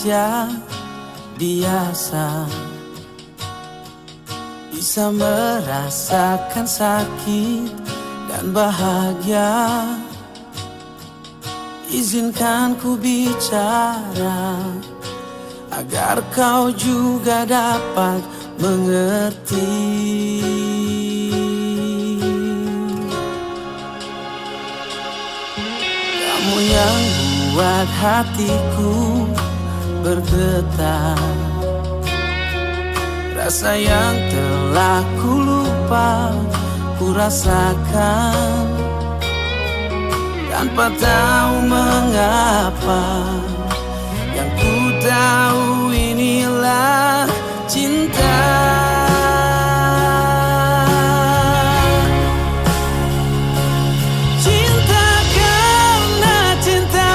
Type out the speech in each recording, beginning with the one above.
manusia biasa bisa merasakan sakit dan bahagia. Izinkan ku bicara agar kau juga dapat mengerti. Kamu yang buat hatiku bergetar, rasa yang telah ku lupa ku rasakan tanpa tahu mengapa. Yang ku tahu inilah cinta. Cinta karena cinta,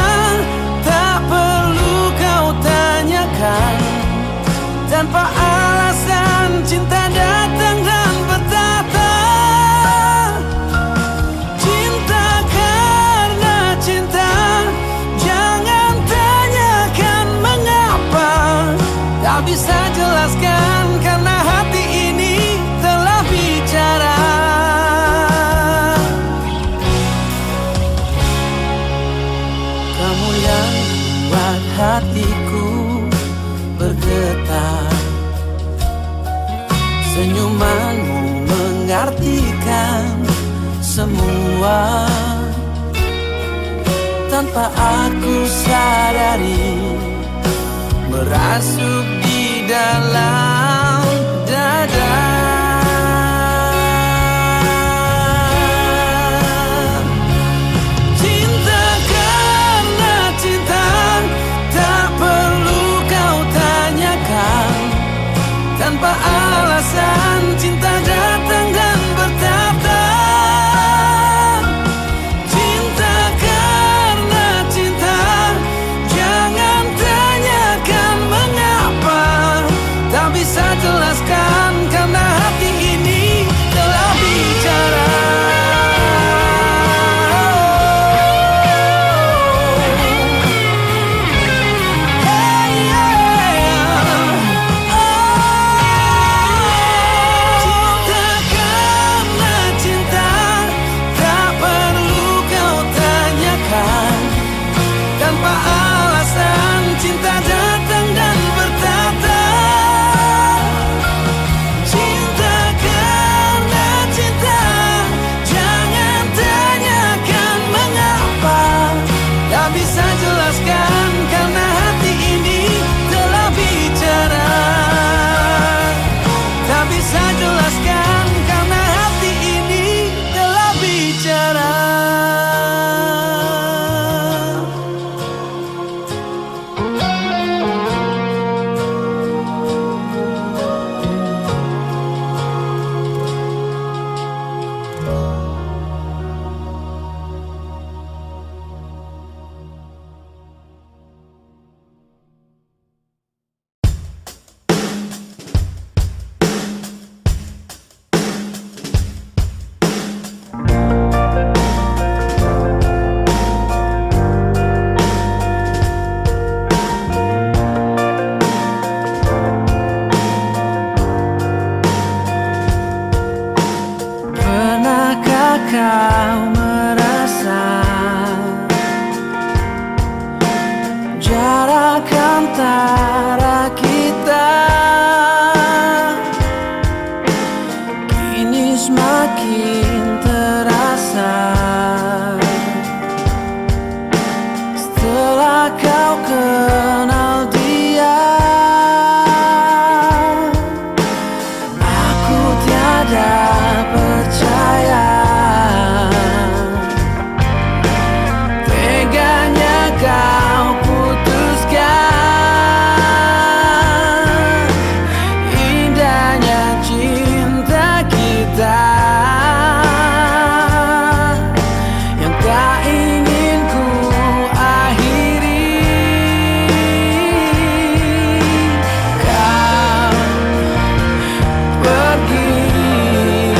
tak perlu kau tanyakan. Tanpa alasan cinta datang dan bertata. Cinta karena cinta, jangan tanyakan mengapa. Tak bisa jelaskan karena hati ini telah bicara. Kamu yang buat hatiku bergetar, senyumanmu mengartikan semua. Tanpa aku sadari, merasuk di dalam dada. Cinta karena cinta, tak perlu kau tanyakan. Tanpa alasan cinta datang dan bertata. Cinta karena cinta, jangan tanyakan mengapa. Tak bisa jelaskan karena hati ini telah bicara. Kau merasa jarak antara kita kini semakin terasa setelah kau kenal dia. Aku tiada percaya kau putuskan indahnya cinta kita yang tak ingin ku akhiri. Kau pergi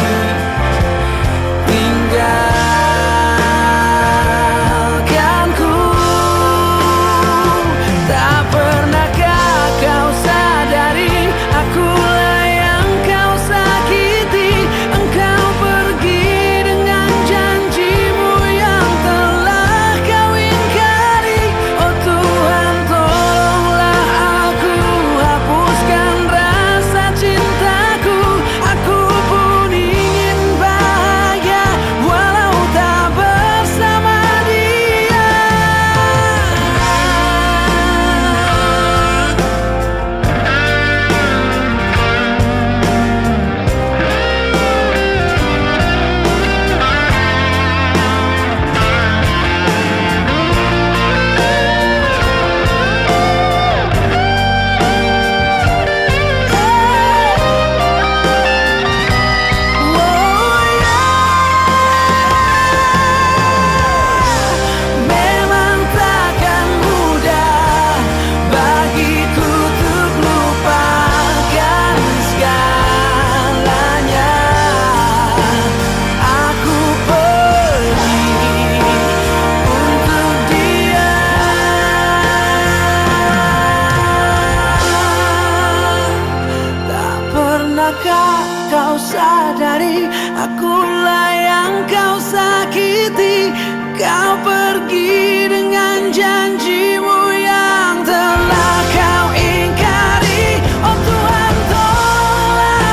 kau sadari akulah yang kau sakiti. Kau pergi dengan janjimu yang telah kau ingkari. Oh Tuhan, tolong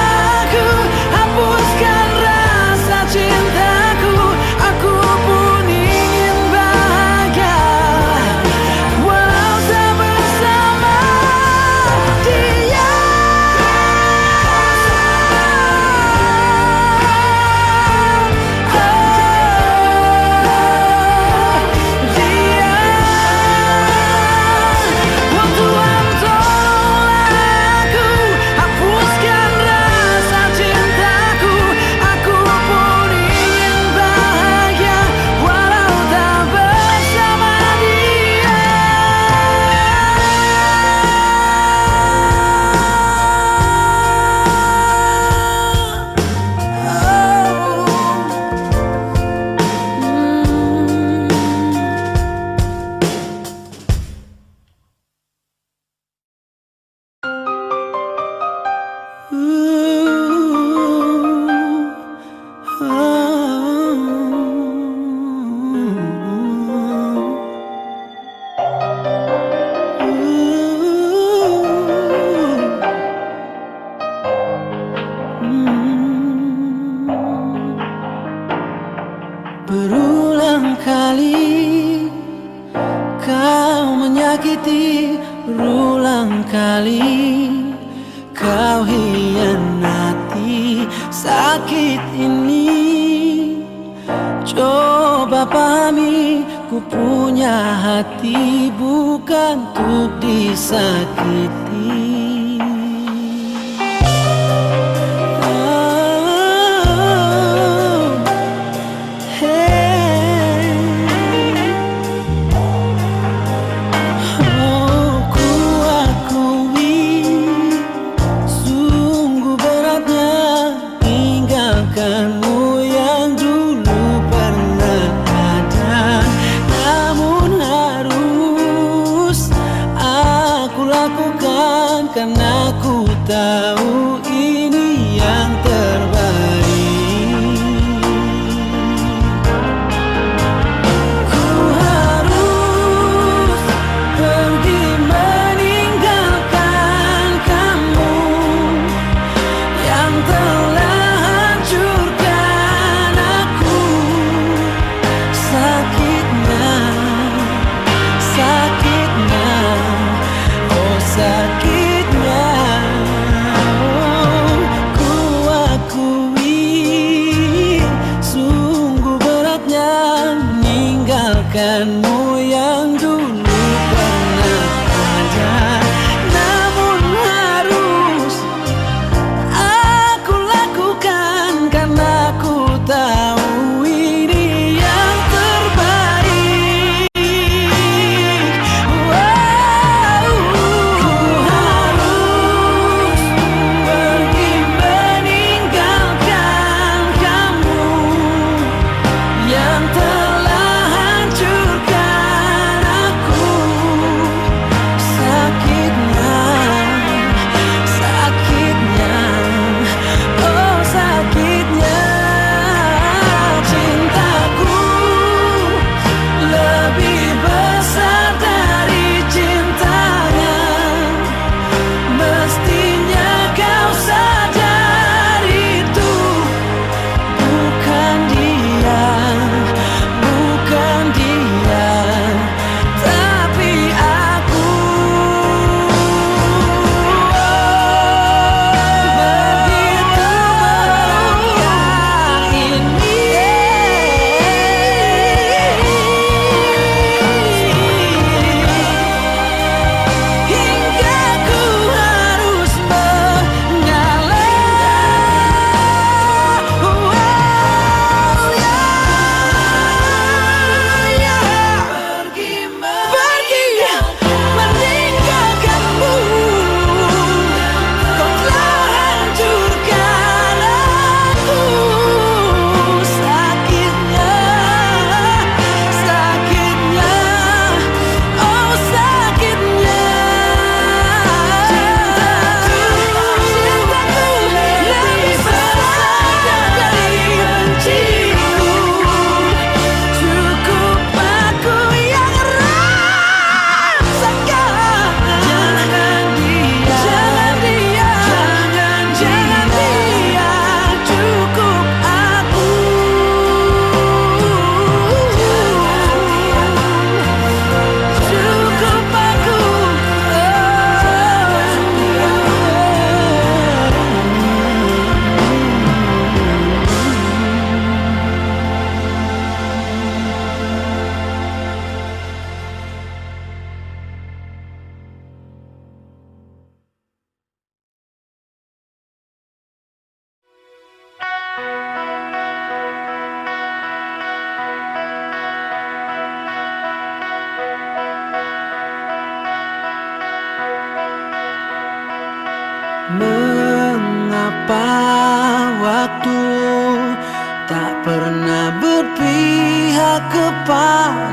aku, hapuskan rasa cintaku. Aku pun ingin bahagia walau tak bersama dia. Berulang kali kau menyakiti, berulang kali kau hianati. Sakit ini coba pahami, ku punya hati bukan untuk disakiti. Aku lakukan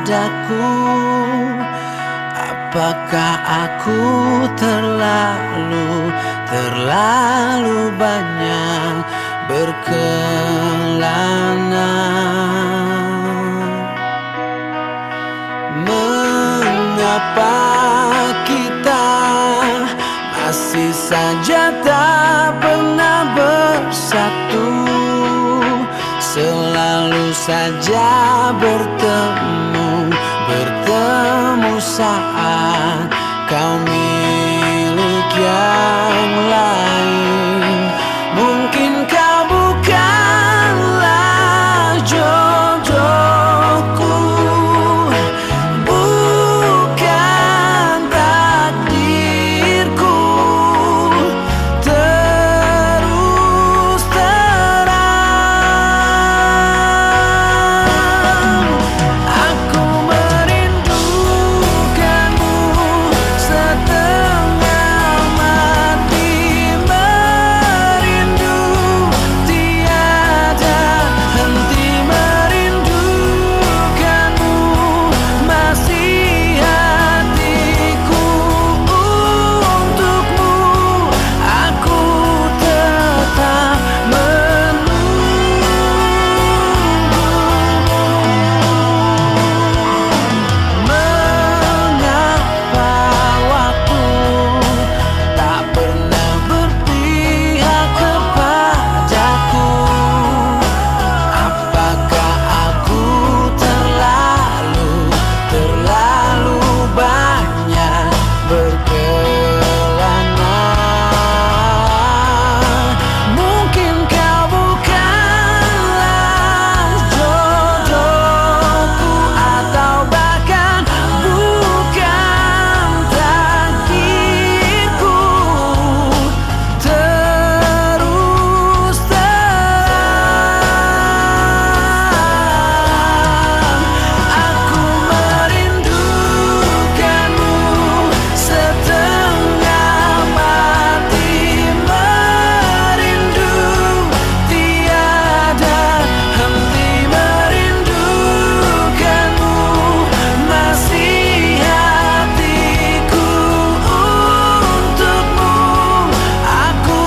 kepadaku. Apakah aku terlalu banyak berkelana? Mengapa kita masih saja tak pernah bersatu? Selalu saja bertemu saat kau milik yang lain. Mungkin kau bukanlah jodohku, bukan takdirku. Terus terang aku merindukanmu setengah mati, merindu tiada henti, merindukanmu masih hatiku. Untukmu aku tetap Mengapa waktu tak pernah berpihak kepadaku? Apakah aku terlalu banyak berkelana? Mungkin kau bukanlah jodohku, atau bahkan bukan takdirku. Terus terang aku merindukanmu setengah mati, merindu tiada henti, merindukanmu masih hatiku. Untukmu aku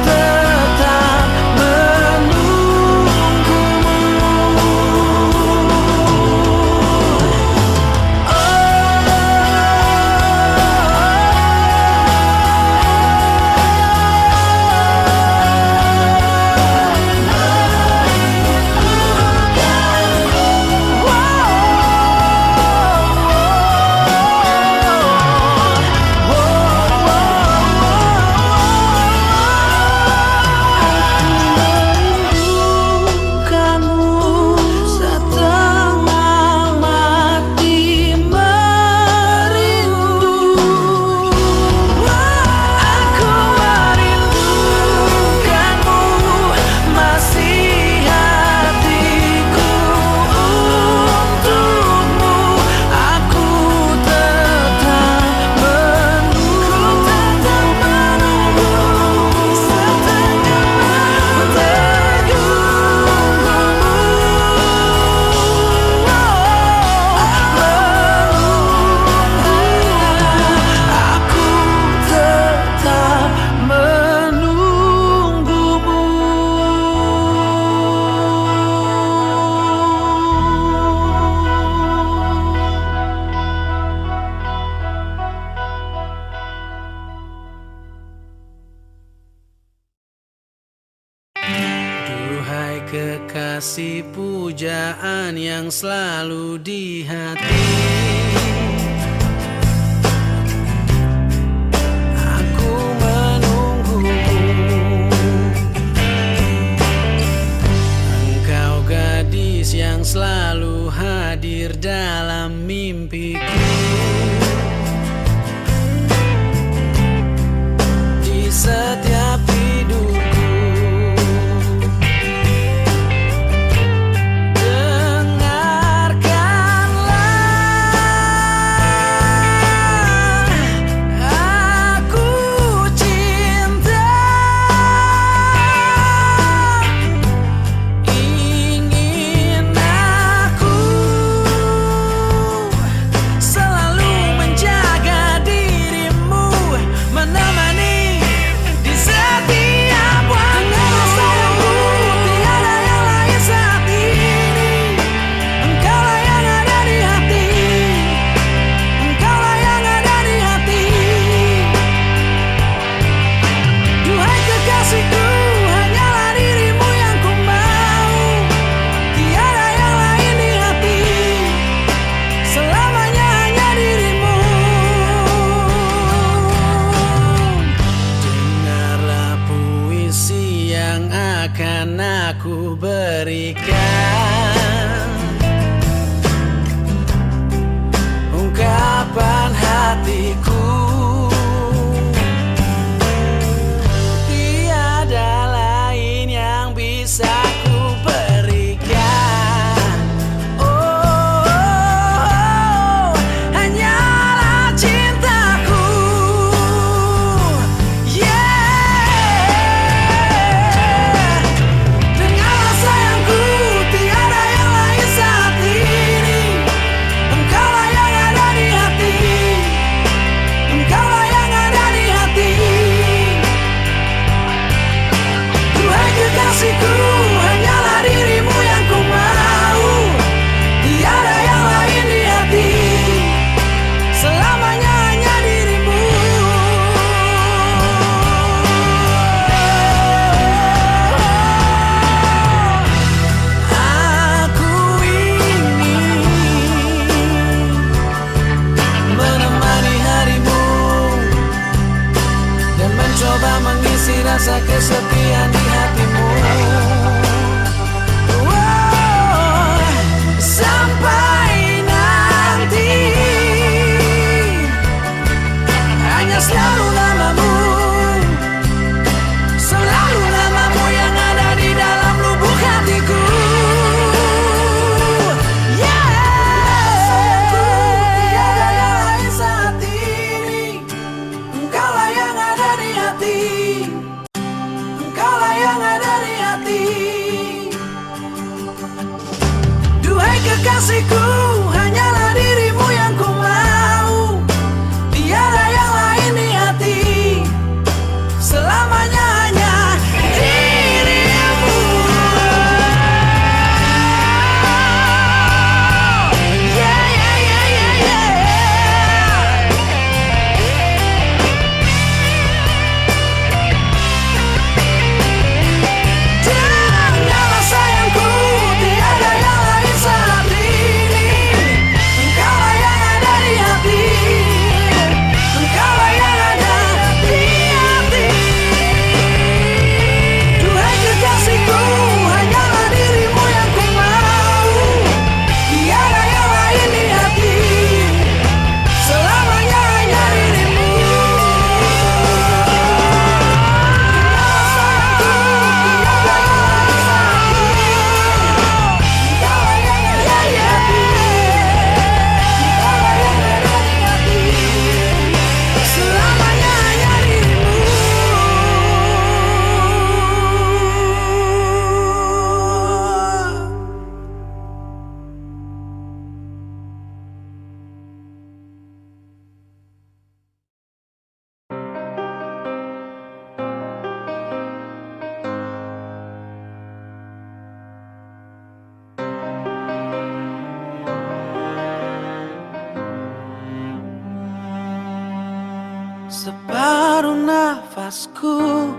tetap merindukanmu setengah mati, merindu. Aku merindukanmu masih hatiku. Untukmu aku tetap menunggu aku tetap Duhai kekasih pujaan yang selalu di hati, aku menunggumu. Engkau gadis yang selalu hadir dalam mimpiku. Di setiap hidupku dengarkanlah akan aku berikan ungkapan hatiku. Tiada lain yang bisa ku berikan. Oh, hanyalah cintaku. Yeah. Dengarlah sayangku, tiada yang lain saat ini. Engkaulah yang ada di hati. Engkaulah yang ada di hati. Duhai kekasihku, hanyalah dirimu yang ku mau. Tiada yang lain di hati. Selamanya hanya dirimu. Aku ingin menemani harimu dan mencoba mengisi rasa kesetiaan di hatimu. Wow, sampai nanti hanya selalu namamu, selalu namamu yang ada di dalam lubuk hatiku. Tiada yang lain saat ini. Engkaulah yang ada di hati. Engkaulah yang ada di hati. Duhai kekasihku, hanyalah dirimu yang ku mau. Tiada yang lain di hati. Selamanya hanya dirimu. Yeah, yeah, yeah, yeah, yeah. Dengarlah sayangku, tiada yang lain saat ini. Engkaulah yang ada di hati. Engkaulah yang ada di hati. Duhai kekasihku, hanyalah dirimu yang ku mau. Tiada yang lain di hati. Selamanya hanya dirimu. Selamanya hanya dirimu. Separuh nafasku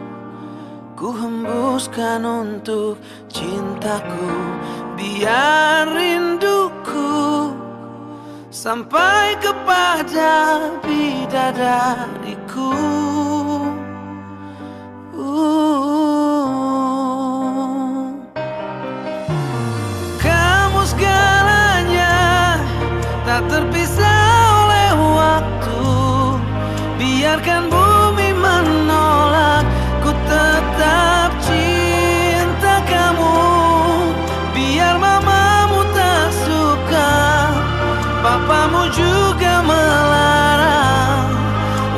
ku hembuskan untuk cintaku. Biar rinduku sampai kepada bidadariku. Kamu segalanya, tak terpisah oleh waktu. Biarkan bumi menolak, ku tetap cinta kamu. Biar mamamu tak suka, papamu juga melarang.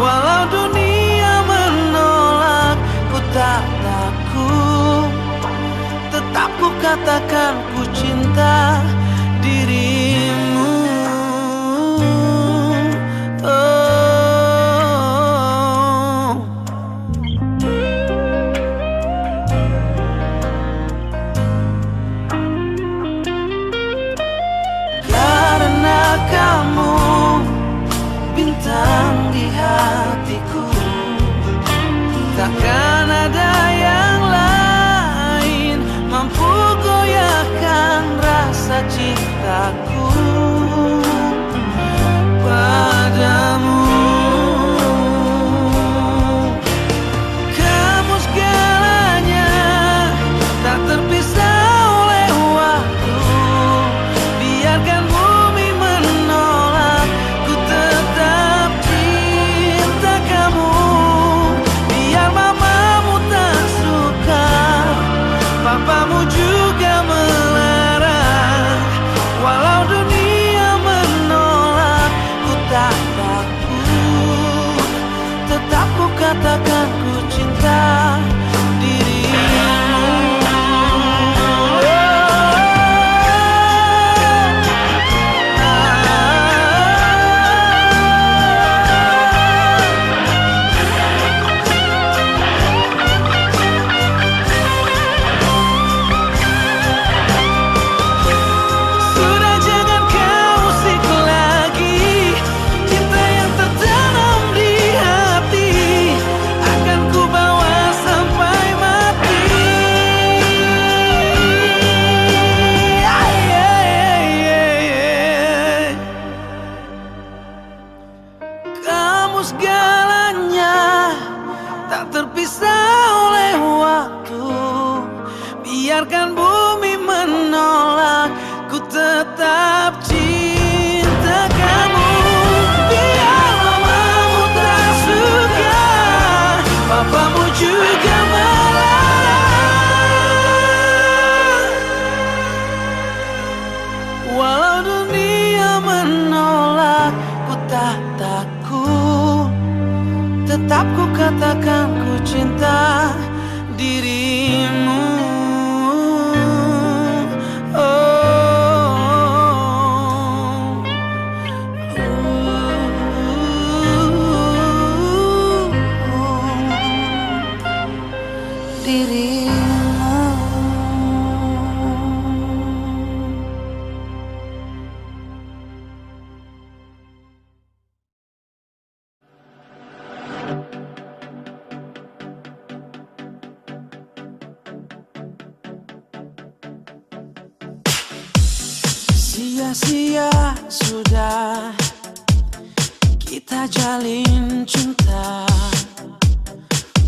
Walau dunia menolak, ku tak takut. Tetap ku katakan ku cinta dirimu. Karena kamu bintang di hatiku, takkan ada yang lain mampu goyahkan rasa cintaku. biarkan bumi menolak, ku tetap cinta kamu. Biar mamamu tak suka, papamu juga melarang. Walau dunia menolak, ku tak takut. Tetap ku katakan ku cinta dirimu. Sia-sia sudah kita jalin cinta,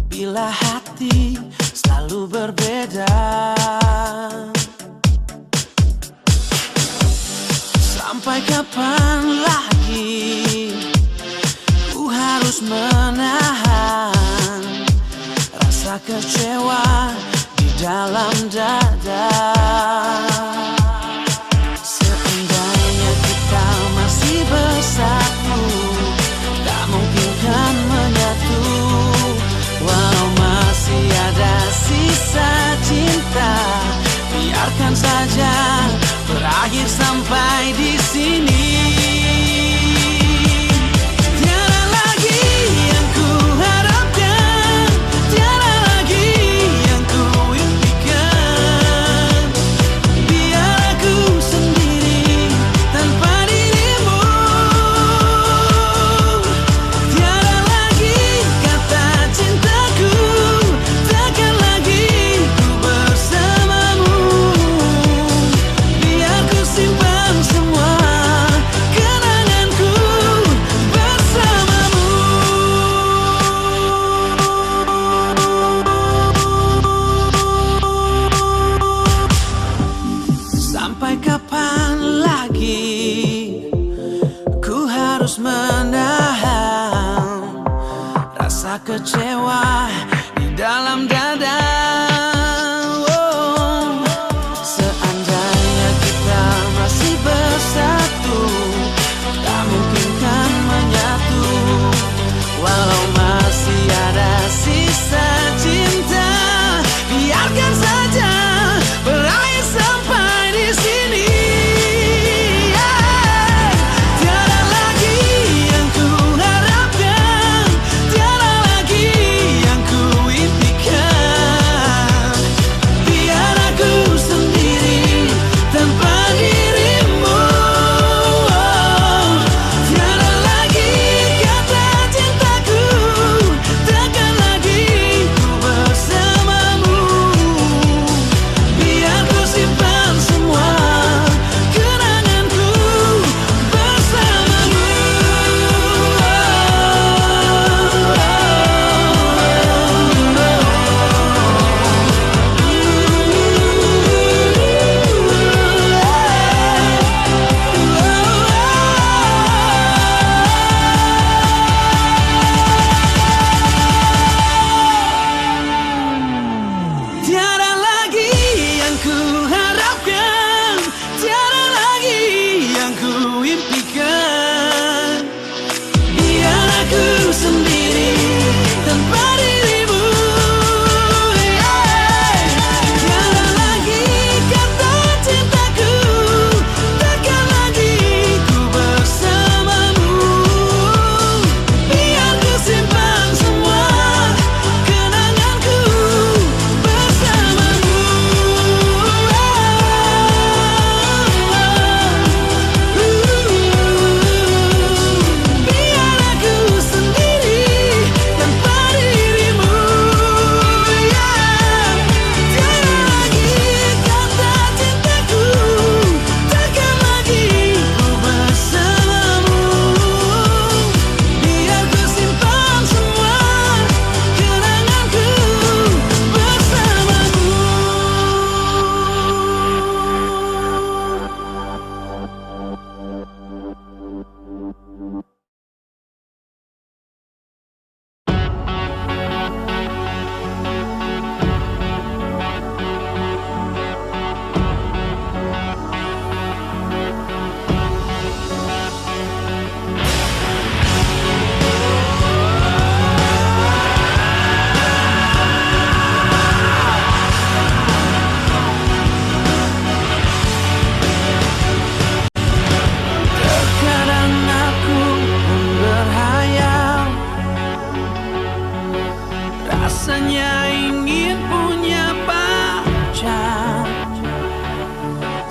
bila hati selalu berbeda. Sampai kapan lagi ku harus menahan rasa kecewa di dalam dada. Seandainya kita masih bersatu, tak mungkin kan menyatu. Walau masih ada sisa cinta, biarkan saja berakhir sampai di sini. Tiada lagi yang ku harapkan, tiada lagi yang ku impikan. Biar aku sendiri tanpa dirimu. Tiada lagi kata cintaku, takkan lagi ku bersamamu. Biar ku simpan semua kenanganku bersamamu. Sampai kapan lagi ku harus menahan rasa kecewa di dalam dada. Oh, seandainya kita masih bersatu, tak mungkin kan menyatu. Walau masih ada sisa cinta, biarkan saja berakhir sampai di sini. Tiada lagi yang ku harapkan, tiada lagi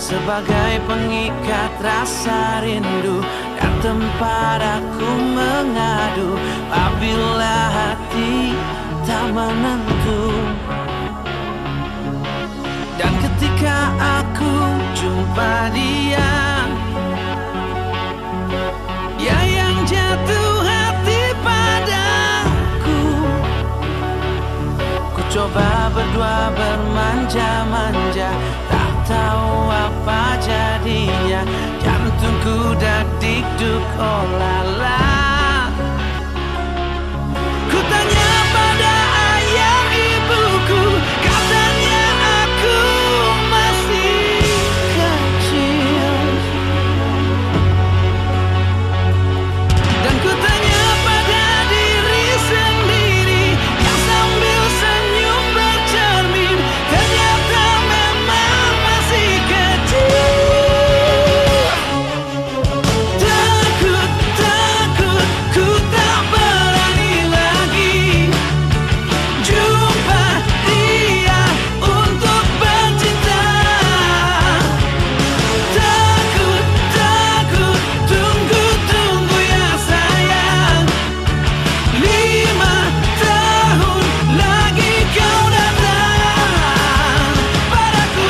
sebagai pengikat rasa rindu dan tempat aku mengadu apabila hati tak menentu. Dan ketika aku jumpa dia yang jatuh hati padaku, ku coba berdua bermanja-manja, tak tahu apa jadinya. Jantungku dak-dikduk, oh lala. Ku tanya pada ayah ibuku, katanya aku masih kecil. Dan ku tanya pada diri sendiri yang sambil senyum bercermin, ternyata memang masih kecil. Takut, ku tak berani lagi jumpa dia untuk bercinta. Takut, tunggu ya sayang, 5 tahun lagi kau datang padaku.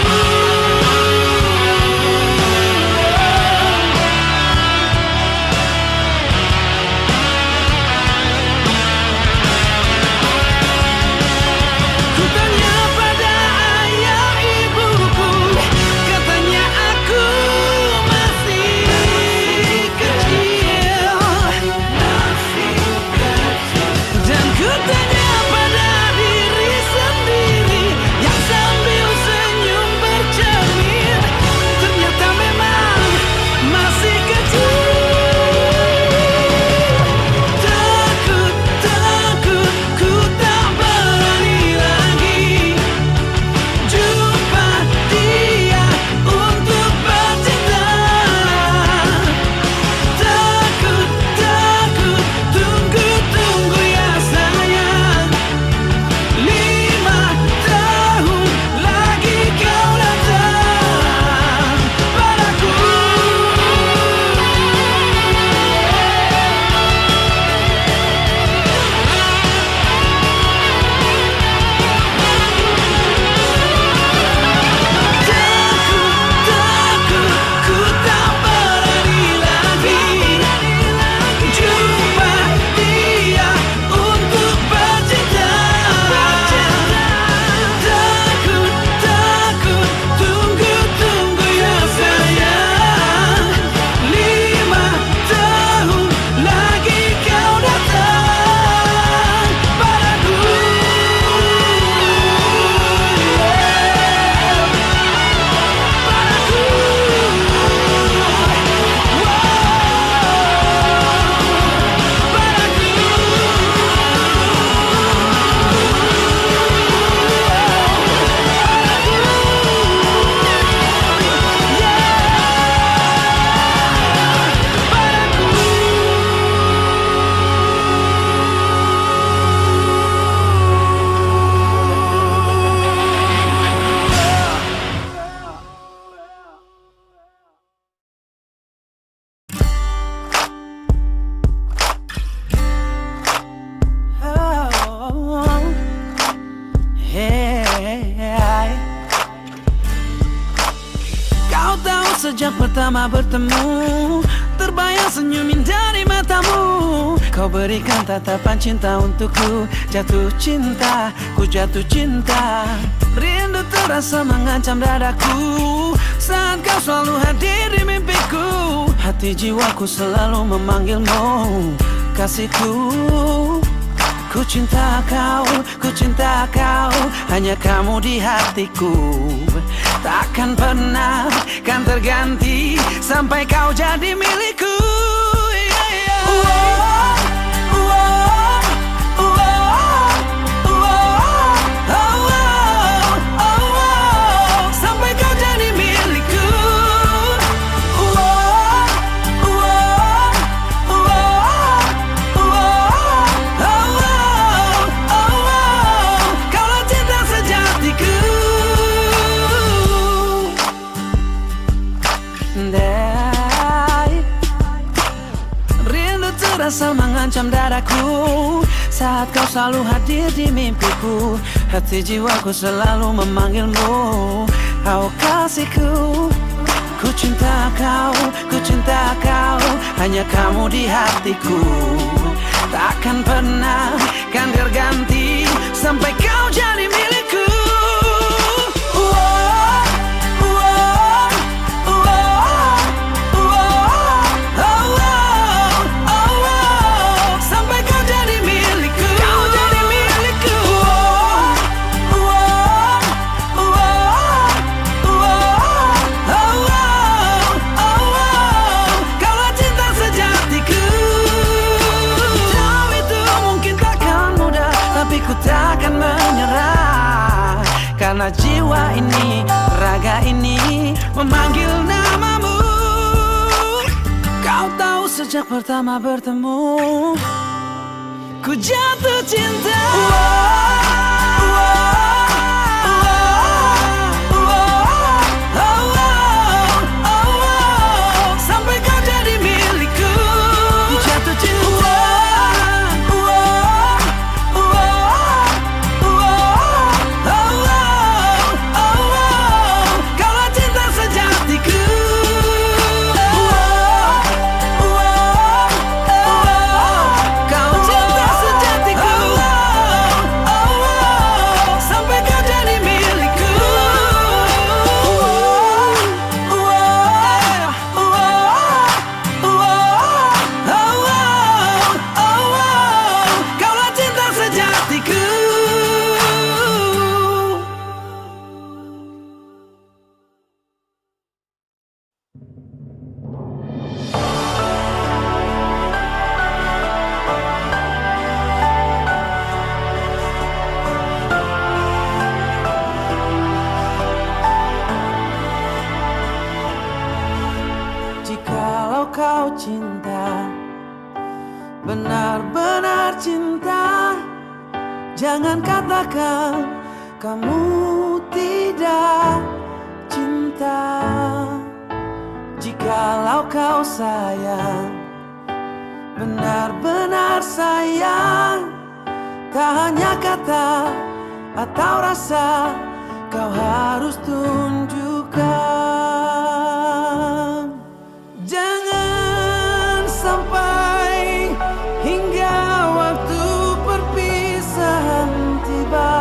Ku tanya pada ayah ibuku, katanya aku masih kecil. Dan ku tanya pada diri sendiri yang sambil senyum bercermin, ternyata memang masih kecil. Takut, ku tak berani lagi jumpa dia untuk bercinta. Takut, tunggu ya sayang, 5 tahun lagi kau datang padaku. Takut, ku tak berani lagi jumpa dia untuk bercinta. Takut, tunggu ya sayang, 5 tahun lagi kau datang padaku. Kau tahu sejak pertama bertemu, terbayang senyumin dari matamu. Kau berikan tatapan cinta untukku, jatuh cinta, ku jatuh cinta. Rindu terasa mengancam dadaku saat kau selalu hadir di mimpiku. Hati jiwaku selalu memanggilmu, kasihku. Ku cinta kau, hanya kamu di hatiku. Takkan pernah kan terganti sampai kau jadi milikku. Sampai kau jadi milikku. Kaulah cinta sejatiku. terasa mengancam dadaku saat kau selalu hadir di mimpiku. Hati jiwaku selalu memanggilmu, oh kasihku. Ku cinta kau, hanya kamu di hatiku. Takkan pernah kan terganti sampai kau jadi milikku. Sampai kau jadi milikku. Kau jadi milikku. Kaulah cinta sejatiku. Tahu itu mungkin takkan mudah, tapi ku takkan menyerah. Karena jiwa ini, raga ini memanggil namamu. Kau tahu sejak pertama bertemu, ku jatuh cinta. Sampai kau jadi milikku, ku jatuh cinta. Kaulah cinta sejatiku. Kau cinta sejatiku. Sampai kau jadi milikku. Kaulah cinta sejatiku. Jikalau kau cinta, benar-benar cinta, jangan katakan kamu tidak cinta. Jikalau kau sayang, benar-benar sayang, tak hanya kata atau rasa, kau harus tunjukkan. Jangan sampai hingga waktu perpisahan tiba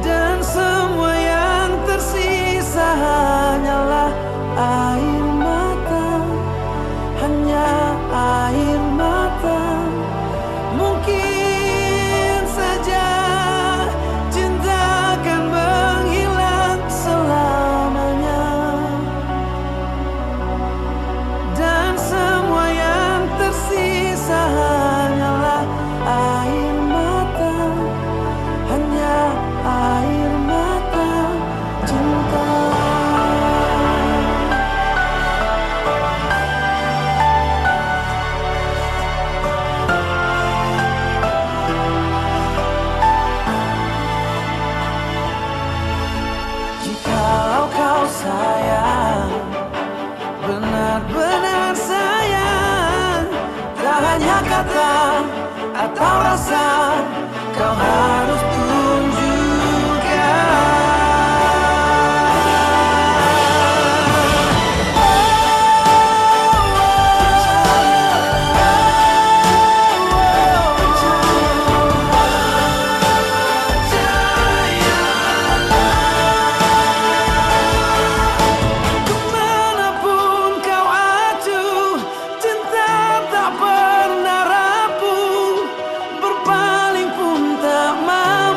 dan semua yang tersisa hanyalah air mata, hanya air mata. Mungkin saja cinta akan menghilang selamanya, dan semua yang tersisa hanyalah air mata, hanya air mata cinta. Jikalau kau sayang, benar-benar sayang, tak hanya kata atau rasa, kau harus tunjukkan. Kemanapun kau acuh, cinta tak pernah rapuh, berpaling pun tak mau.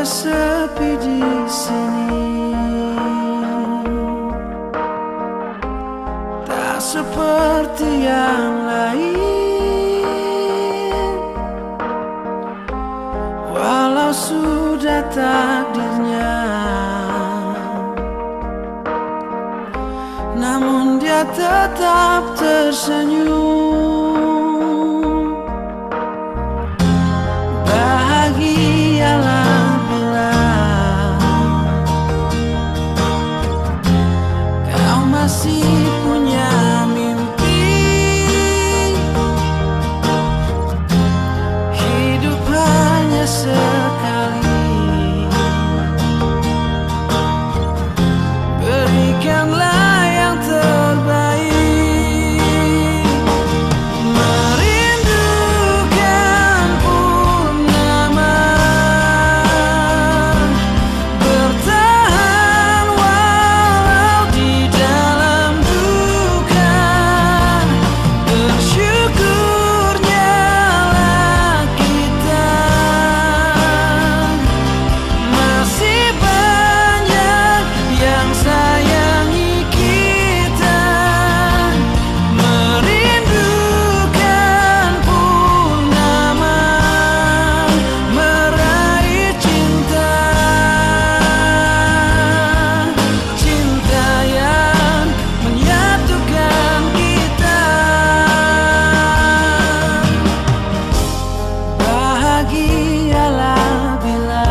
sepi di sini, tak seperti yang lain. Walau sudah takdirnya, namun dia tetap tersenyum. Bahagialah bila kau masih punya mimpi. Hidup hanya sekali, berikanlah yang terbaik. Merindukan purnama, bertahan walau di dalam duka. Bersyukurnya lah kita masih banyak yang sayangi kita. Merindukan purnama, meraih cinta, cinta yang menyatukan kita. Bahagialah bila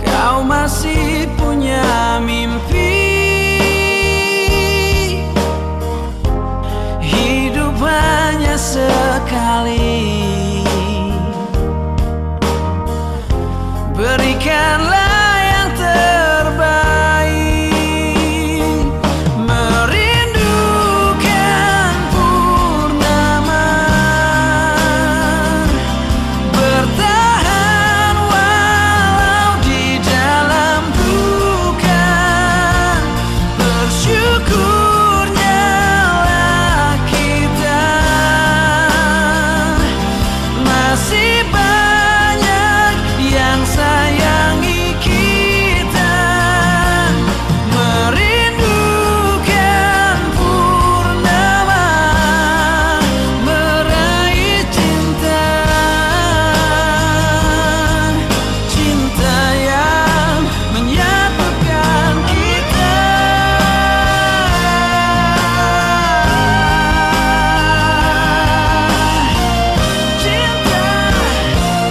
kau masih punya mimpi. Hidup hanya sekali, berikanlah yang terbaik. Merindukan purnama, bertahan walau di dalam duka. Bersyukurnya lah kita masih banyak yang sayangi kita. Merindukan purnama, meraih cinta, cinta yang menyatukan kita. Cinta,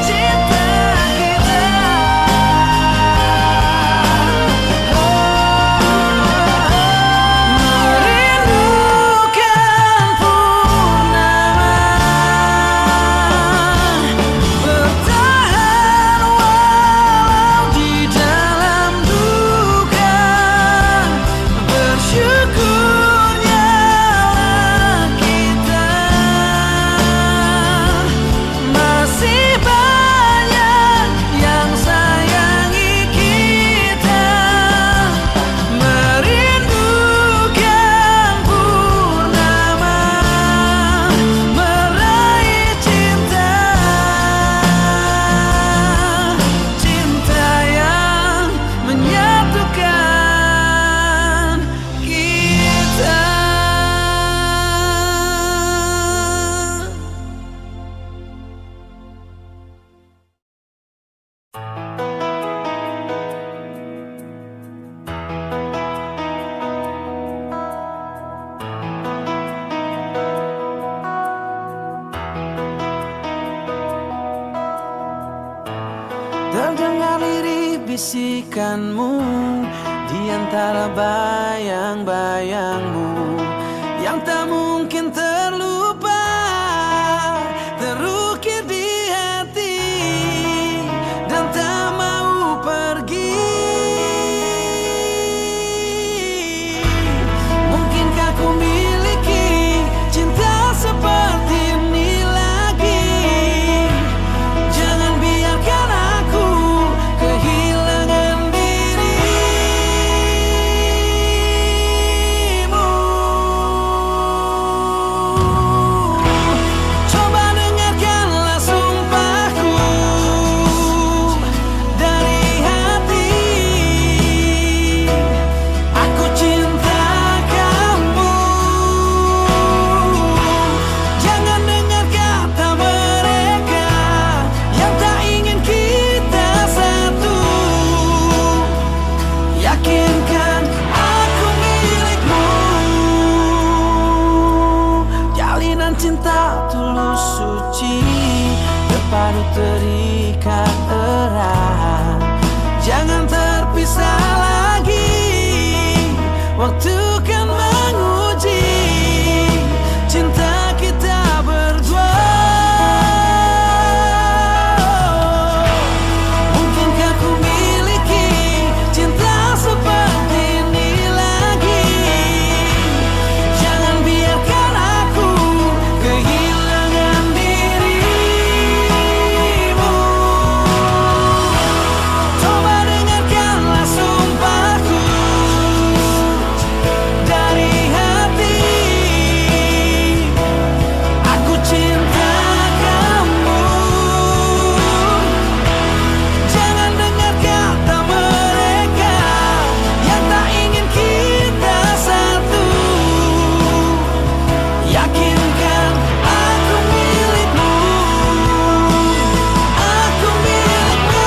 cinta kita. Merindukan purnama, bertahan walau di dalam duka. Bersyukurnya lah kita masih banyak yang sayangi kita. Merindukan purnama, meraih cinta, cinta yang menyatukan kita. Terdengar lirih bisikanmu di antara bayang-bayangmu yang tak mungkin terlupa, terukir di hati dan tak mau pergi. Mungkinkah ku miliki cinta seperti ini lagi? Jangan biarkan aku kehilangan dirimu. terikat erat. Jangan terpisah lagi, waktu kan menguji cinta kita berdua. Mungkinkah ku miliki cinta seperti ini lagi? Jangan biarkan aku kehilangan dirimu. Coba dengarkanlah sumpahku dari hati. Aku cinta kamu. Jangan dengar kata mereka yang tak ingin kita satu. Yakinkan aku milikmu. Aku milikmu.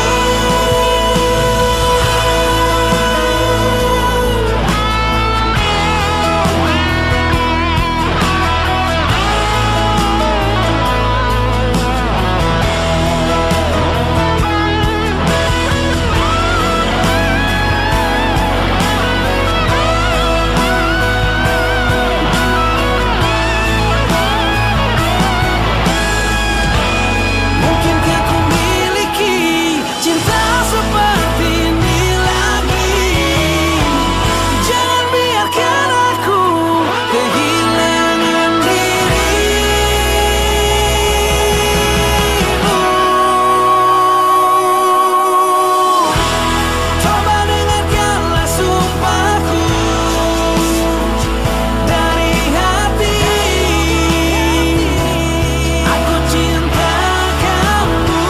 Mungkinkah ku miliki cinta seperti ini lagi? Jangan biarkan aku kehilangan dirimu. Coba dengarkanlah sumpahku dari hati. Aku cinta kamu.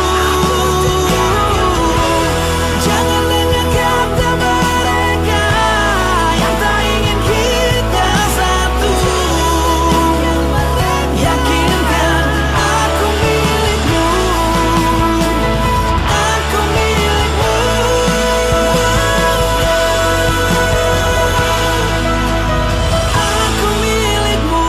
Jangan dengar kata mereka yang tak ingin kita satu. Yakinkan aku milikmu. Aku milikmu. Aku milikmu.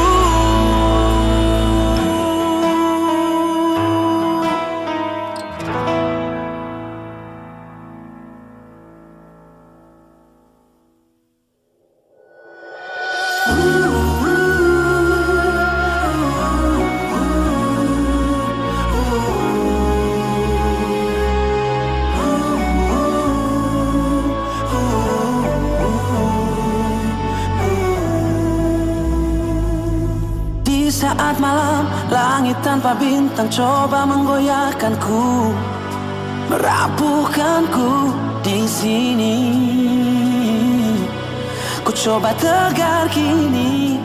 Di saat malam, langit tanpa bintang coba menggoyahkanku, merapuhkanku di sini. Ku coba tegar kini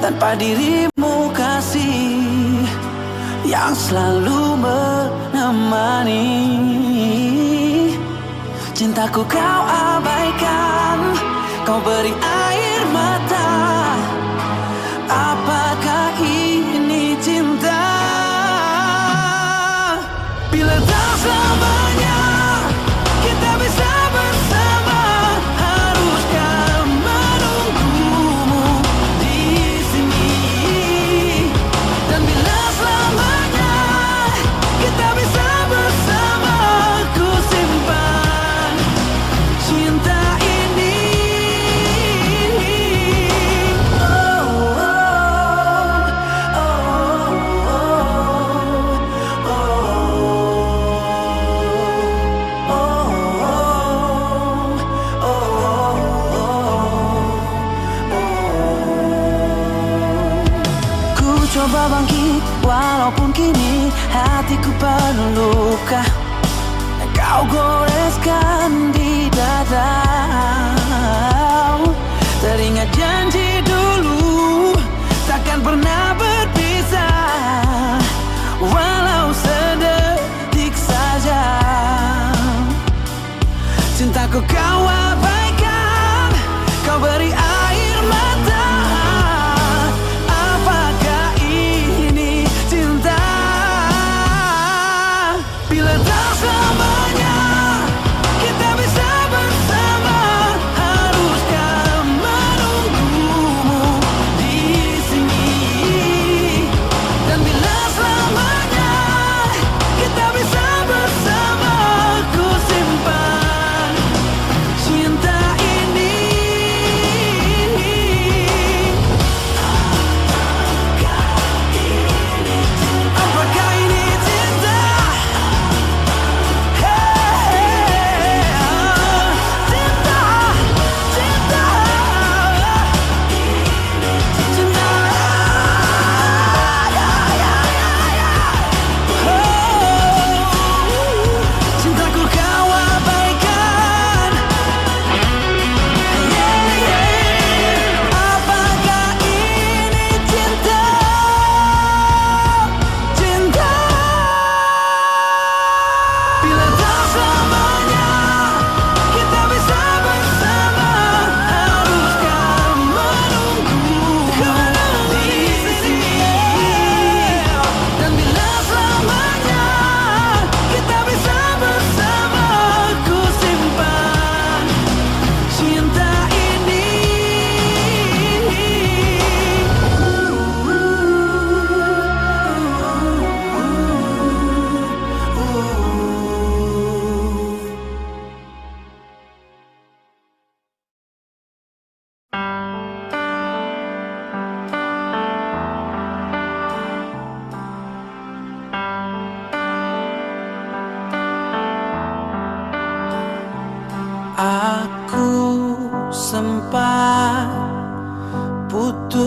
tanpa dirimu kasih yang selalu menemani. Cintaku kau abaikan, kau beri air mata. Apakah ini cinta? Bila tak selamanya kita bisa bersama, haruskah menunggumu di sini? Dan bila selamanya kita bisa bersama, ku simpan cinta ini. Ku coba bangkit walaupun kini hatiku penuh luka. Kau goreskan di dada. Teringat janji dulu takkan pernah berpisah, walau sedetik saja. Cintaku kau abaikan, kau beri air mata. Apakah ini cinta? Bila tak selamanya kita bisa bersama, haruskah menunggumu di sini? Dan bila selamanya kita bisa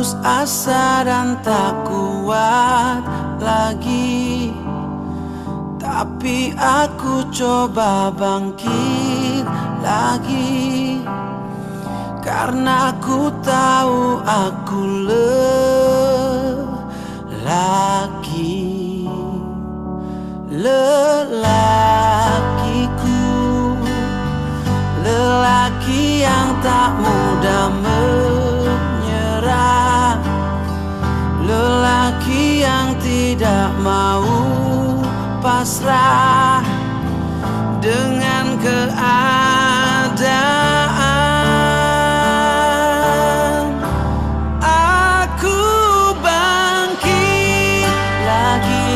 putus asa dan tak kuat lagi, tapi aku coba bangkit lagi, karena aku tahu aku lelakiku, lelaki yang tak mudah menyerah, lelaki yang tidak mau pasrah dengan keadaan. Aku bangkit lagi,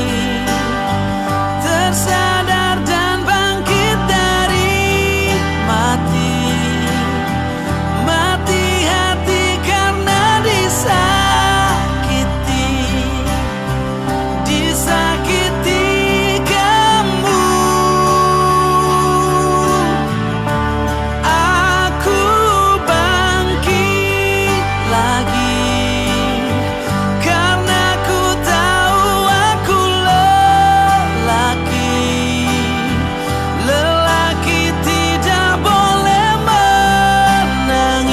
tersadar dan bangkit dari mati, mati hati karena disakiti, disakiti kamu. Aku bangkit lagi, karena ku tahu aku lelaki, lelaki tidak boleh menangis,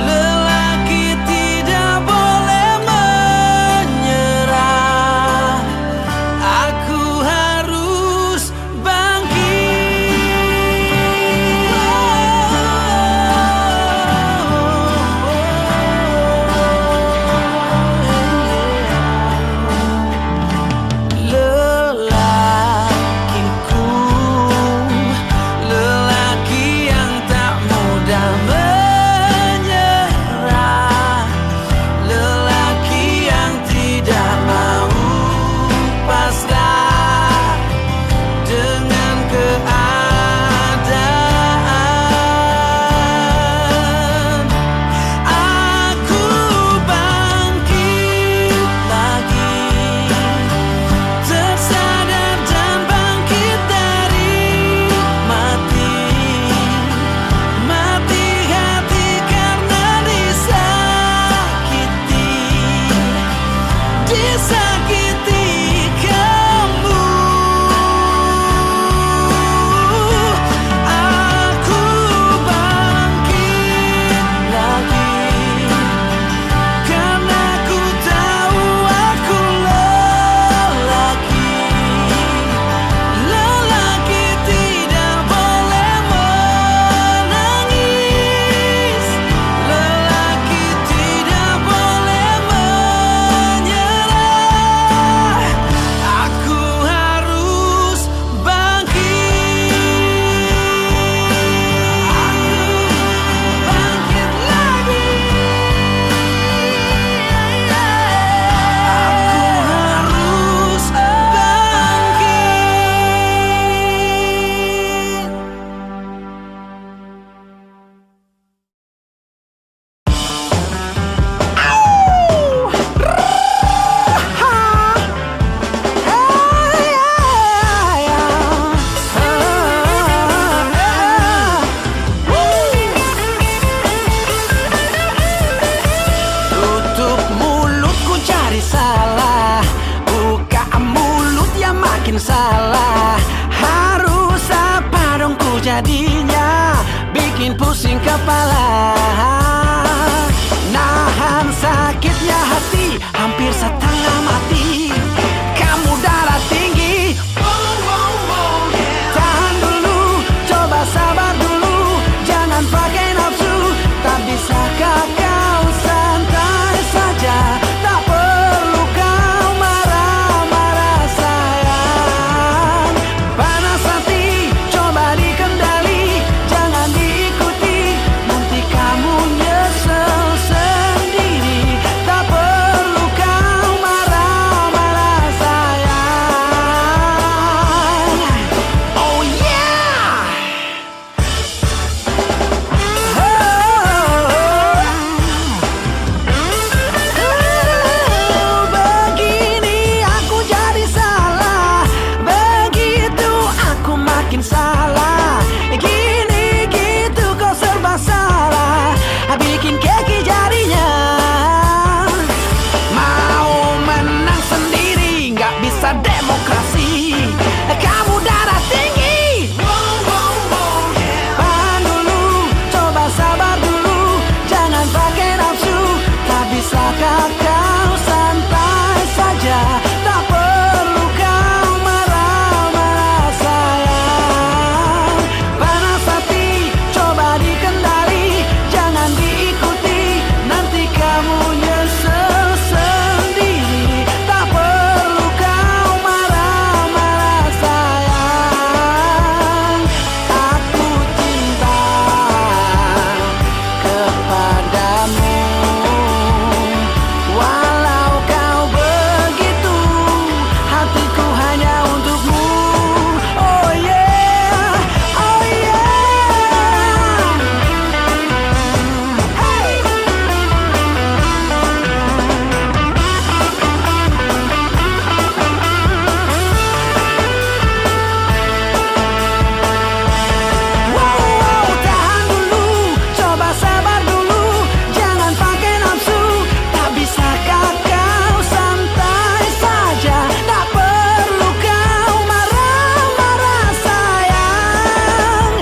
lelaki tidak boleh menyerah. Aku harus lelakiku, lelaki yang tak mudah menyerah, lelaki yang tidak mau pasrah dengan keadaan. Aku bangkit lagi, tersadar dan bangkit dari mati, mati hati karena disakiti, disakiti kamu. Aku bangkit lagi, karena ku tahu aku lelaki, lelaki tidak boleh menangis, lelaki tidak boleh menyerah. Aku harus bangkit, bangkit lagi. Aku harus bangkit. Tutup mulutku cari salah, buka mulut yang makin salah. Harus apa dong ku jadinya, bikin pusing kepala. Nahan sakitnya hati, hampir setengah mati. Kamu darah tinggi, tahan dulu, coba sabar dulu, jangan pakai nafsu. Tak bisakah kau santai saja, tak perlu kau marah-marah sayang. Panas hati, coba dikendali, jangan diikuti, nanti kamu nyesel sendiri. Tak perlu kau marah bisakah kau santai saja? Tak perlu kau marah-marah sayang. Panas hati coba dikendali, jangan diikuti, nanti kamu nyesel sendiri. Tak perlu kau marah-marah sayang. Aku cinta kepadamu, walau kau begitu, hatiku hanya untukmu. Oh yeah, oh yeah. Hey. Wow, tahan dulu, coba sabar dulu, jangan pakai nafsu. Tak bisakah kau santai saja? Tak perlu kau marah-marah sayang.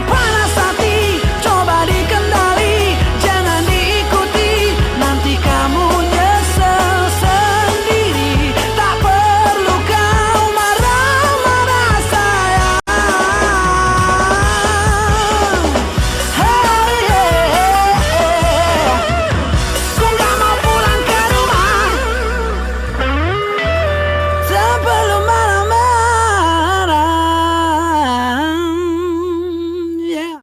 Panas hati coba dikendali, jangan diikuti, nanti kamu nyesel sendiri. Tak perlu kau marah-marah sayang. Hey, hey, hey. Ku gak mau pulang ke rumah sebelum marah-marah. Yeah.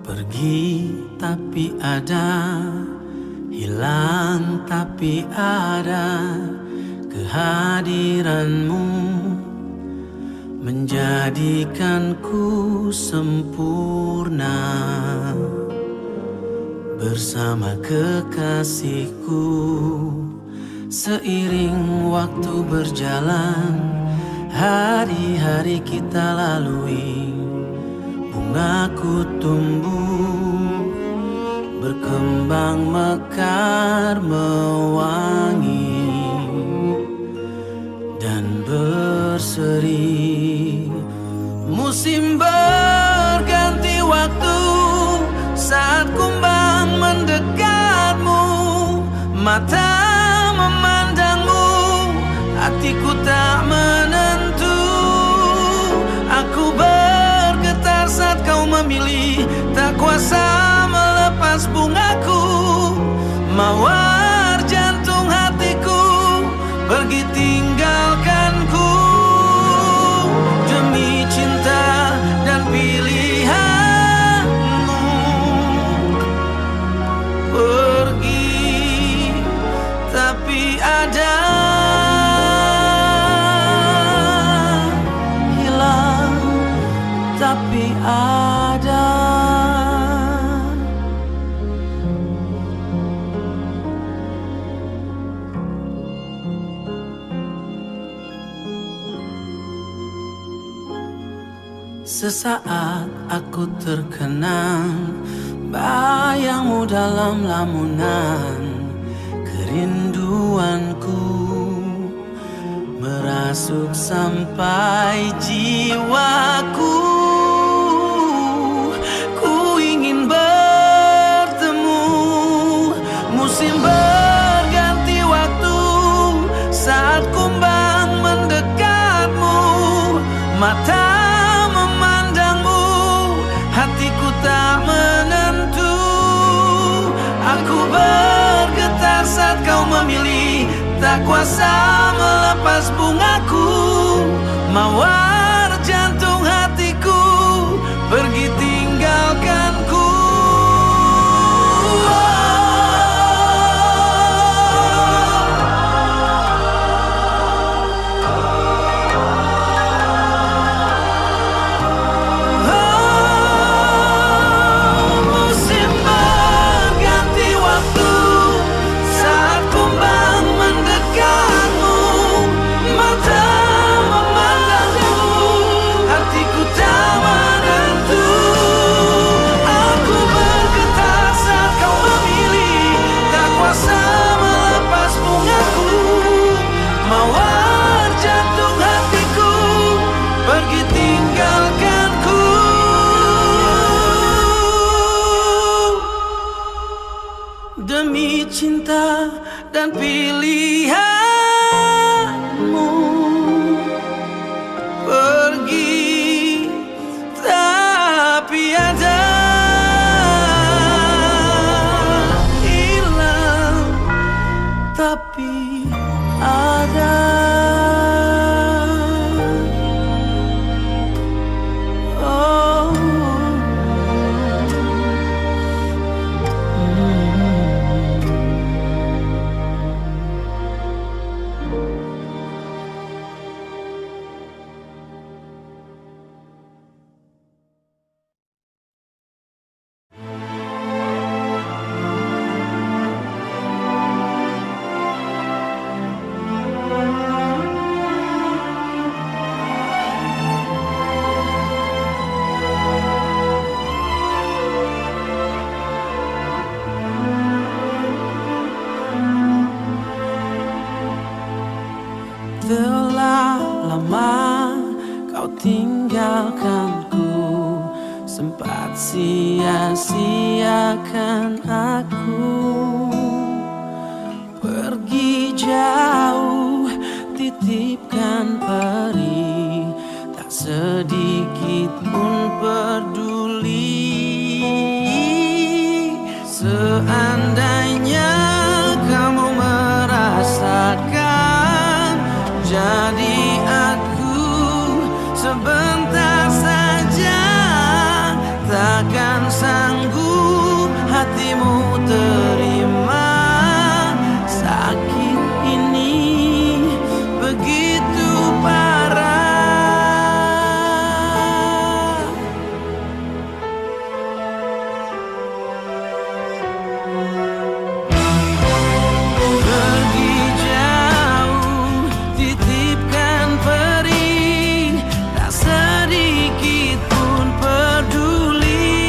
Pergi tapi ada, hilang tapi ada, kehadiranmu menjadikanku sempurna. Bersama kekasihku, seiring waktu berjalan, hari-hari kita lalui, bungaku tumbuh, berkembang mekar mewangi dan berseri. Musim berganti waktu, saat kumbang mendekatmu, mata memandangmu, hatiku tak menentu. Aku bergetar saat kau memilih, tak kuasa melepas bungaku. Mawar jantung hatiku pergi tinggalkanku, demi cinta dan pilihanmu. Pergi tapi ada, hilang tapi ada. Sesaat aku terkenang, bayangmu dalam lamunan, kerinduanku merasuk sampai jiwaku. Ku ingin bertemu, musim berganti waktu, saat kumbang mendekatmu, mata memandangmu, hatiku tak menentu. Aku bergetar saat kau memilih, tak kuasa melepas bungaku. Mawar jantung hatiku pergi tinggalkanku. Musim berganti waktu, saat kumbang mendekatmu, mata memandangmu, demi cinta dan pilihanmu. Pergi tapi ada, hilang tapi ada. Oh. Telah lama kau tinggalkanku, sempat sia-siakan aku. Pergi jauh, titipkan peri, tak sedikit pun peduli. Seandainya kamu merasakan, jadi aku sebentar saja, takkan sanggup hatimu terima. Sakit ini begitu parah. Pergi jauh, titipkan peri, tak sedikit pun peduli.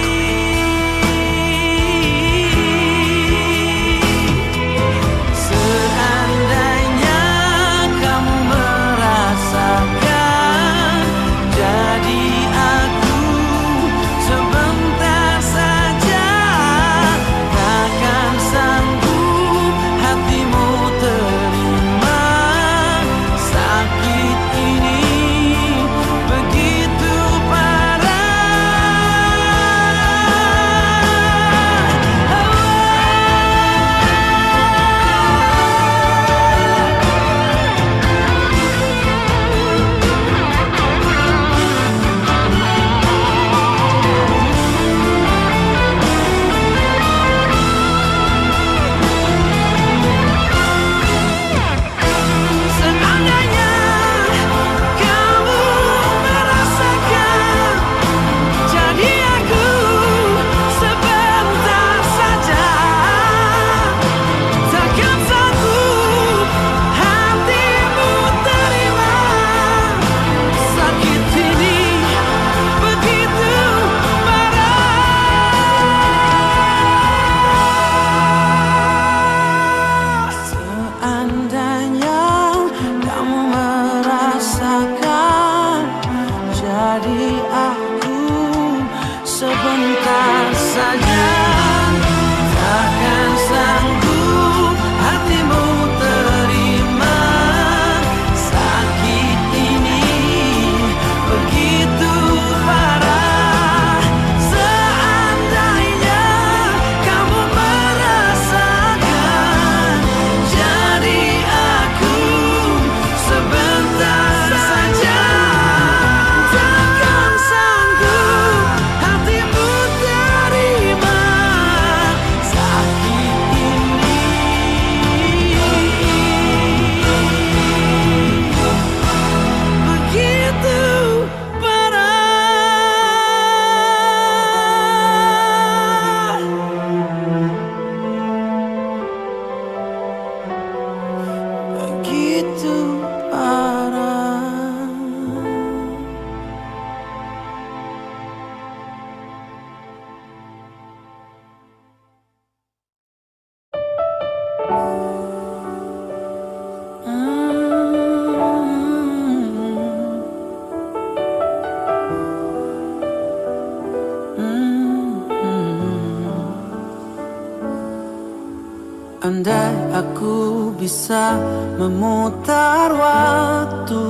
Andai aku bisa memutar waktu,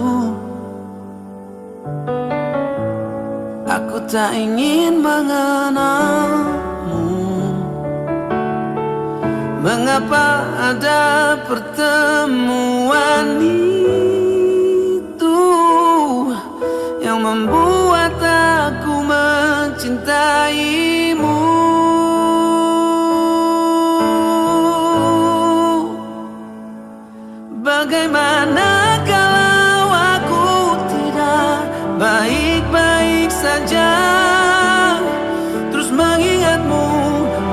aku tak ingin mengenalmu. Mengapa ada pertemuan itu yang membuat aku mencintaimu? Bagaimana kalau aku tidak baik-baik saja, terus mengingatmu,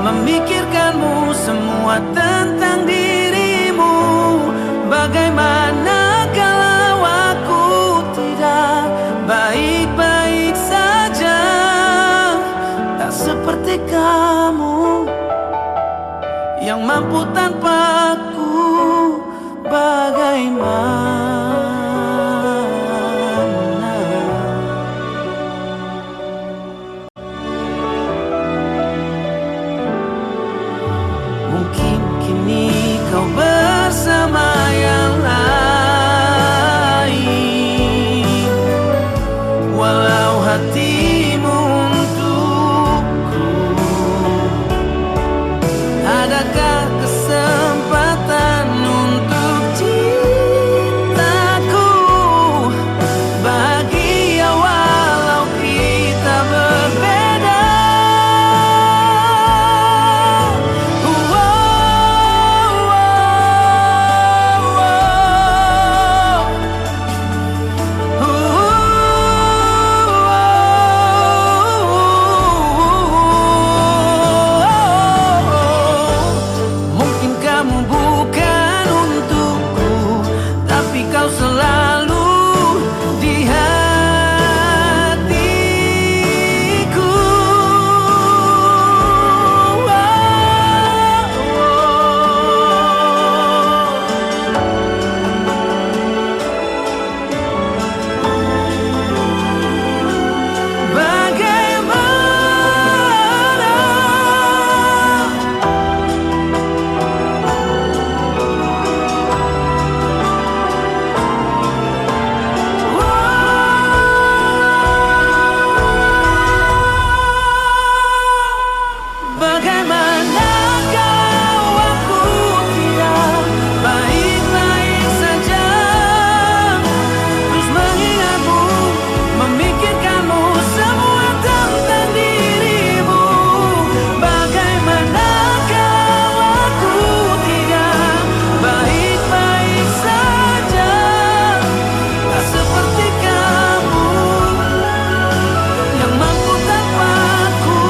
memikirkanmu, semua tentang dirimu. Bagaimana kalau aku tidak baik-baik saja, tak seperti kamu yang mampu tanpaku. Bagaimana mungkin kini kau bersama yang lain, walau hatimu untukku. Adakah kesempatan untuk cintaku bahagia walau kita berbeda? Mungkin kamu bukan untukku, tapi kau selalu di hatiku. Bagaimana kalau aku tidak baik-baik saja, terus mengingatmu, memikirkanmu, semua tentang dirimu. Bagaimana kalau aku tidak baik-baik saja, tak seperti kamu yang mampu tanpaku.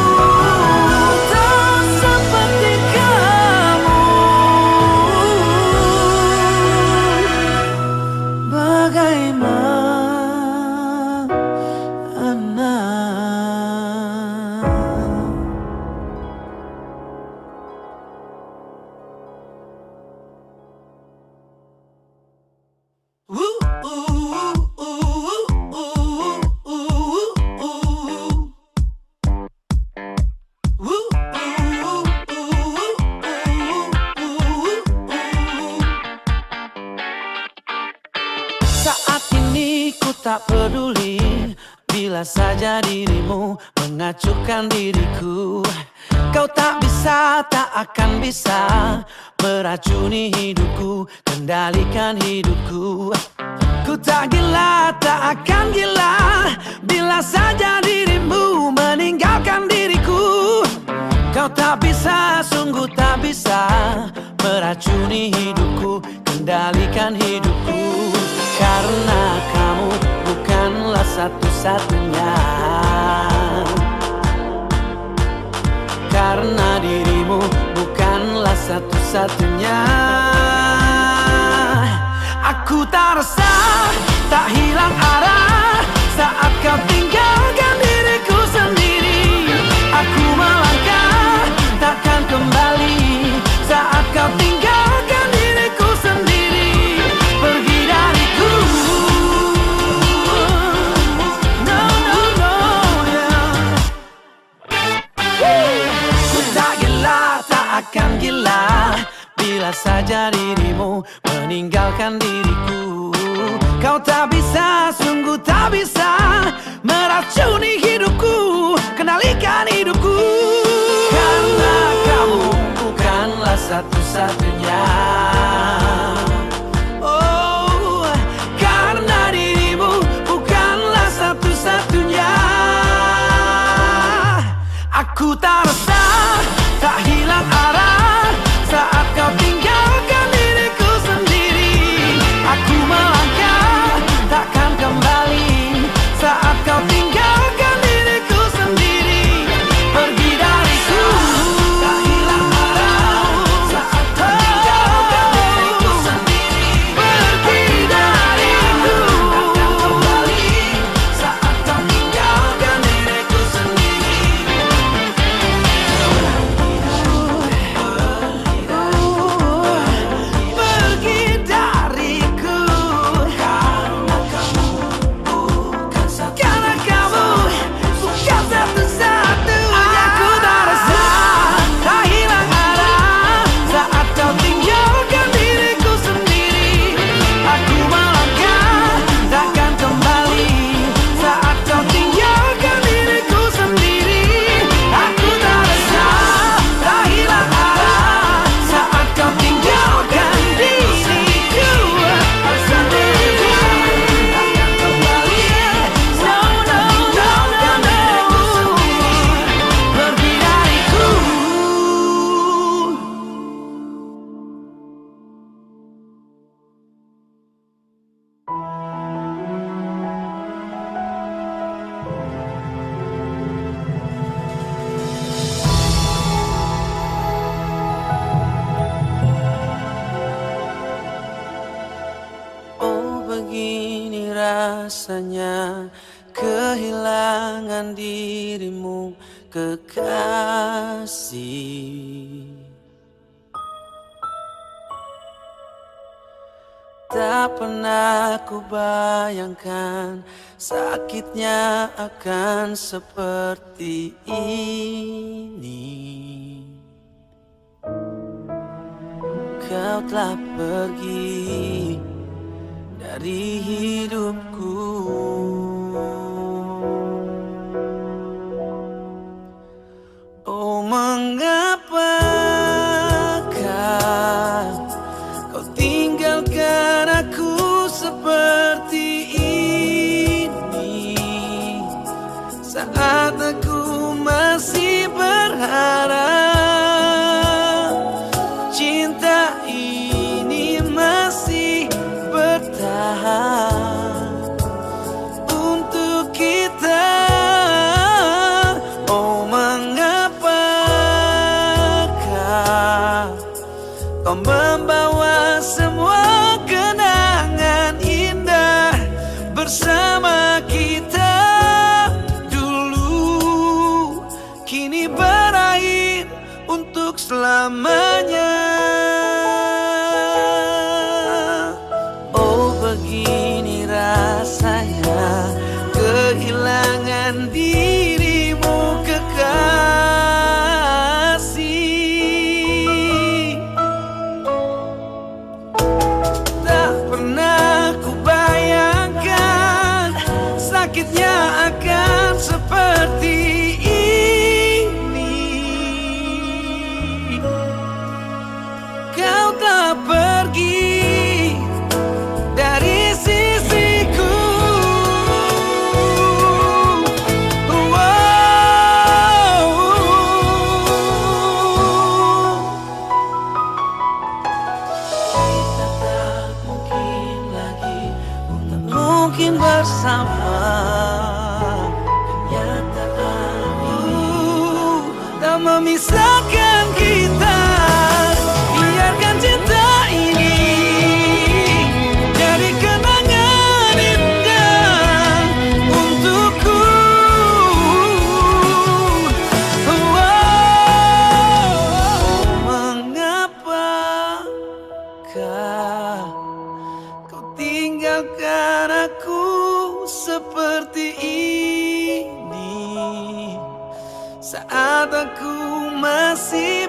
Saat ini ku tak peduli bila saja dirimu mengacuhkan diriku. Kau tak bisa, tak akan bisa meracuni hidupku, kendalikan hidupku. Ku tak gila, tak akan gila bila saja dirimu meninggalkan diriku. Kau tak bisa, sungguh tak bisa meracuni hidupku, kendalikan hidupku. Karena kamu bukanlah satu-satunya, karena dirimu bukanlah satu-satunya. Aku tak resah, tak hilang arah saat kau tinggalkan diriku sendiri. Aku melangkah, takkan kembali saat kau tinggalkan diriku sendiri. Pergi dariku, no, no, no, yeah. Ku tak gila, tak akan gila bila saja dirimu meninggalkan diriku. Kau tak bisa, sungguh tak bisa meracuni hidupku, kendalikan hidupku. Karena kamu bukanlah satu-satunya. Oh, karena dirimu bukanlah satu-satunya. Aku tak resah, tak hilang arah saat kau tinggalkan diriku sendiri. Aku melangkah, takkan kembali saat kau tinggalkan diriku sendiri. Pergi dariku, tak hilang arah saat kau tinggalkan diriku sendiri. Pergi dariku, takkan kembali saat kau tinggalkan diriku sendiri. Pergi dariku, karena kamu bukan satu-satunya. Aku tak resah, tak hilang arah saat kau tinggalkan diriku sendiri. Aku melangkah, takkan kembali saat kau tinggalkan diriku sendiri. Aku tak resah, tak hilang arah saat kau tinggalkan diriku sendiri. Takkan kembali, no, no, no, no, no. Pergi dariku. Oh, begini rasanya kehilangan dirimu, kekasih. Tak pernah ku bayangkan sakitnya akan seperti ini. Kau telah pergi dari hidupku. Oh, mengapakah kau tinggalkan aku seperti ini, saat aku masih berharap cinta ini masih bertahan untuk kita. Oh, mengapakah kau membawa semua kenangan indah bersama kita dulu, kini berakhir untuk selamanya. Oh, begini rasanya kehilangan dirimu, kekasih. Tak pernah ku bayangkan sakitnya akan seperti ini. Kau tak pergi dari sisiku. Kita tak mungkin lagi untuk mungkin bersama. Kenyataan tak memisahkan kita. Biarkan cinta ini jadi kenangan indah untukku. Mengapakah kau tinggalkan aku seperti ini, saat aku masih